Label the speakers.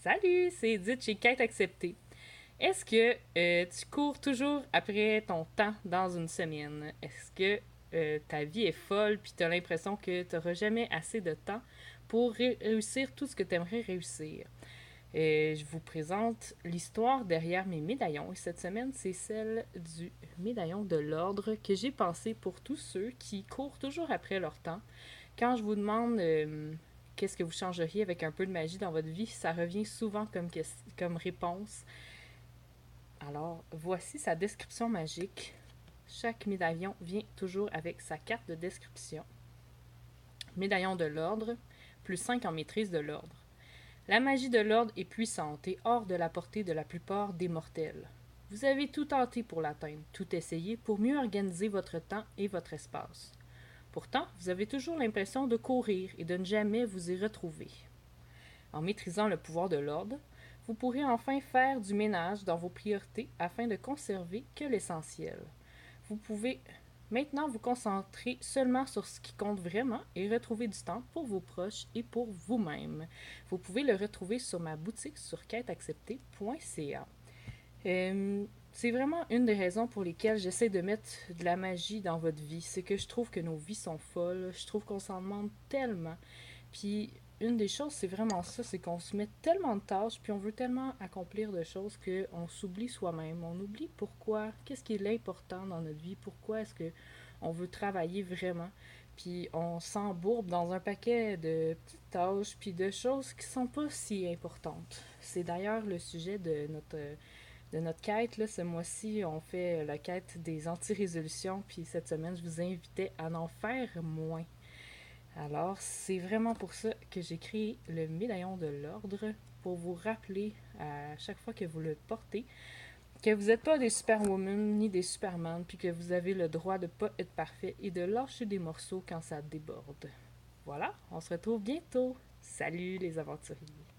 Speaker 1: Salut, c'est Edith chez Quête Acceptée. Est-ce que tu cours toujours après ton temps dans une semaine? Est-ce que ta vie est folle puis tu as l'impression que tu n'auras jamais assez de temps pour réussir tout ce que tu aimerais réussir? Je vous présente l'histoire derrière mes médaillons et cette semaine, c'est celle du médaillon de l'ordre que j'ai pensé pour tous ceux qui courent toujours après leur temps. Quand je vous demande qu'est-ce que vous changeriez avec un peu de magie dans votre vie, ça revient souvent comme réponse. Alors, voici sa description magique. Chaque médaillon vient toujours avec sa carte de description. Médaillon de l'ordre, plus 5 en maîtrise de l'ordre. La magie de l'ordre est puissante et hors de la portée de la plupart des mortels. Vous avez tout tenté pour l'atteindre, tout essayé pour mieux organiser votre temps et votre espace. Pourtant, vous avez toujours l'impression de courir et de ne jamais vous y retrouver. En maîtrisant le pouvoir de l'ordre, vous pourrez enfin faire du ménage dans vos priorités afin de conserver que l'essentiel. Vous pouvez maintenant vous concentrer seulement sur ce qui compte vraiment et retrouver du temps pour vos proches et pour vous-même. Vous pouvez le retrouver sur ma boutique sur quêteacceptée.ca. C'est vraiment une des raisons pour lesquelles j'essaie de mettre de la magie dans votre vie. C'est que je trouve que nos vies sont folles. Je trouve qu'on s'en demande tellement. Puis une des choses, c'est vraiment ça, c'est qu'on se met tellement de tâches, puis on veut tellement accomplir de choses qu'on s'oublie soi-même. On oublie pourquoi, qu'est-ce qui est l'important dans notre vie, pourquoi est-ce que on veut travailler vraiment. Puis on s'embourbe dans un paquet de petites tâches, puis de choses qui sont pas si importantes. C'est d'ailleurs le sujet de notre quête. Là, ce mois-ci, on fait la quête des anti-résolutions, puis cette semaine, je vous invitais à en faire moins. Alors, c'est vraiment pour ça que j'ai créé le médaillon de l'ordre, pour vous rappeler à chaque fois que vous le portez que vous n'êtes pas des superwomen ni des superman, puis que vous avez le droit de pas être parfait et de lâcher des morceaux quand ça déborde. Voilà, on se retrouve bientôt. Salut les aventuriers.